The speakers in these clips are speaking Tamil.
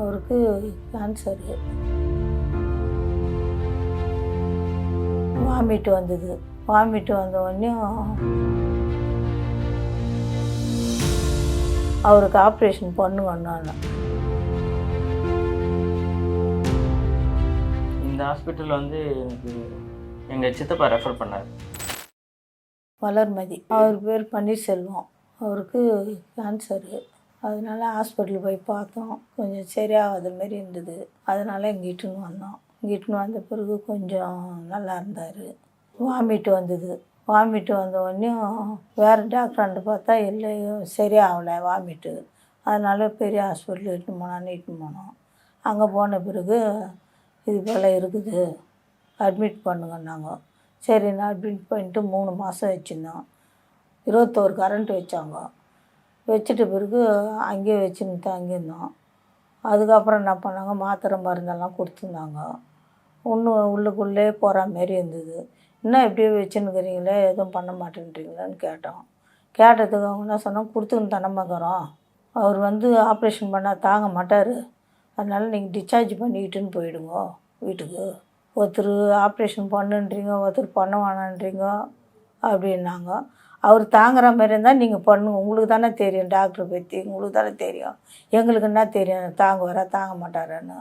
அவருக்கு கேன்சரு. வாமிட்டு வந்தது. வாமிட்டு வந்த உடனேயும் அவருக்கு ஆப்ரேஷன் பண்ணுவேன்னாங்க. இந்த ஹாஸ்பிட்டல் வந்து எனக்கு எங்கள் சித்தப்பா ரெஃபர் பண்ணார். வளர்மதி, அவர் பேர் பன்னீர்செல்வம். அவருக்கு கேன்சரு. அதனால ஹாஸ்பிட்டல் போய் பார்த்தோம். கொஞ்சம் சரியாகாத மாரி இருந்தது. அதனால் இங்கே இட்டுன்னு வந்தோம். இங்கே இட்டுன்னு வந்த பிறகு கொஞ்சம் நல்லா இருந்தார். வாமிட்டு வந்தது. வாமிட்டு வந்த உடனேயும் வேறு டாக்டராண்ட பார்த்தா இல்லை, சரியாகலை வாமிட்டு. அதனால் பெரிய ஹாஸ்பிட்டல் இட்டுன்னு போனோம். அங்கே போன பிறகு இது போல் இருக்குது, அட்மிட் பண்ணுங்கன்னாங்க. சரி, நான் அட்மிட் பண்ணிட்டு 3 மாதம் வச்சுருந்தோம். 21 கரண்ட் வச்சாங்க. வச்சுட்ட பிறகு அங்கேயே வச்சுன்னு தங்கியிருந்தோம். அதுக்கப்புறம் என்ன பண்ணாங்க, மாத்திரை மருந்தெல்லாம் கொடுத்துருந்தாங்க. இன்னும் உள்ளுக்குள்ளே போகிற மாரி இருந்தது. என்ன இப்படியே வச்சுன்னுக்கிறீங்களே, எதுவும் பண்ண மாட்டேன்றீங்களான்னு கேட்டோம். கேட்டதுக்கு அவங்க என்ன சொன்னாங்க, கொடுத்துன்னு தனமாக்கிறோம், அவர் வந்து ஆப்ரேஷன் பண்ணால் தாங்க மாட்டார், அதனால் நீங்கள் டிஸ்சார்ஜ் பண்ணிக்கிட்டுன்னு போயிடுங்க வீட்டுக்கு. ஒருத்தர் ஆப்ரேஷன் பண்ணுன்றீங்க, ஒருத்தர் பண்ண வேணான்றீங்க அப்படின்னாங்க. அவர் தாங்குற மாதிரி இருந்தால் நீங்கள் பண்ணுங்க, உங்களுக்கு தானே தெரியும், டாக்டரை பற்றி உங்களுக்கு தானே தெரியும், எங்களுக்கு என்ன தெரியும் தாங்குவாரா தாங்க மாட்டாரான்னு.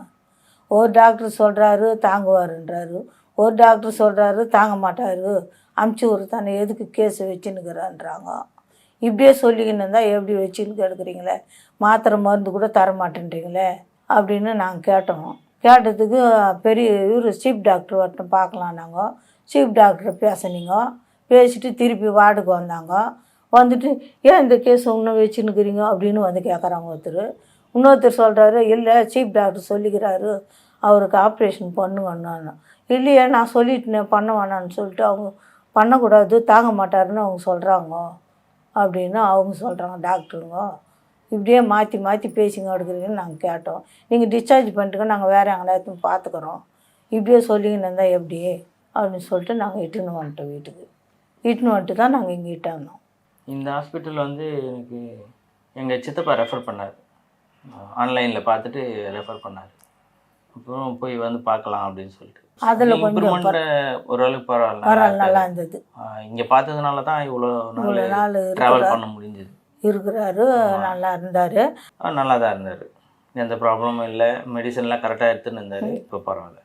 ஒரு டாக்டர் சொல்கிறாரு தாங்குவாருன்றாரு, ஒரு டாக்டர் சொல்கிறாரு தாங்க மாட்டார், அமுச்சு ஒரு தானே எதுக்கு கேஸை வச்சுன்னுக்கிறான்றாங்க. இப்படியே சொல்லிக்கின்னு இருந்தால் எப்படி வச்சுன்னு எடுக்கிறீங்களே, மாத்திரை மருந்து கூட தர மாட்டேன்றீங்களே அப்படின்னு நாங்கள் கேட்டோம். கேட்டதுக்கு பெரிய இவர் சீஃப் டாக்டர் ஒருத்தன் பார்க்கலாம். நாங்கள் சீஃப் டாக்டரை பேசினீங்க. பேசிட்டு திருப்பி வார்டுக்கு வந்தாங்க. வந்துட்டு ஏன் இந்த கேஸ் இன்னும் வச்சுன்னுக்கிறீங்க அப்படின்னு வந்து கேட்குறாங்க ஒருத்தர். இன்னொருத்தர் சொல்கிறாரு, இல்லை சீஃப் டாக்டர் சொல்லிக்கிறாரு அவருக்கு ஆப்ரேஷன் பண்ணுங்கன்னு. இல்லையே, நான் சொல்லிட்டேன் பண்ண வேணான்னு சொல்லிட்டு அவங்க பண்ணக்கூடாது தாங்க மாட்டாருன்னு அவங்க சொல்கிறாங்க அப்படின்னு அவங்க சொல்கிறாங்க டாக்டருங்க. இப்படியே மாற்றி மாற்றி பேசிங்க எடுக்கிறீங்கன்னு நாங்கள் கேட்டோம். நீங்கள் டிஸ்சார்ஜ் பண்ணிட்டுங்க, நாங்கள் வேறு எங்கேயாவது பார்த்துக்குறோம், இப்படியே சொல்லிங்கன்னு இருந்தால் எப்படி அப்படின்னு சொல்லிட்டு நாங்கள் இட்டுன்னு வந்துட்டோம் வீட்டுக்கு. இட்டுன்னு வந்துட்டு தான் நாங்கள் இங்கே இட்டாந்தோம். இந்த ஹாஸ்பிட்டல் வந்து எனக்கு எங்கள் சித்தப்பா ரெஃபர் பண்ணார். ஆன்லைனில் பார்த்துட்டு ரெஃபர் பண்ணார். அப்புறம் போய் வந்து பார்க்கலாம் அப்படின்னு சொல்லிட்டு. அதில் கொஞ்சம் ஓரளவுக்கு பரவாயில்ல, நல்லா இருந்தது. இங்கே பார்த்ததுனால தான் இவ்வளோ நாள் ட்ராவல் பண்ண முடிஞ்சது. இருக்கிறாரு, நல்லா இருந்தார். நல்லா தான் இருந்தார், எந்த ப்ராப்ளமும் இல்லை, மெடிசன்லாம் கரெக்டாக எடுத்துன்னு இருந்தார். இப்போ பரவாயில்ல.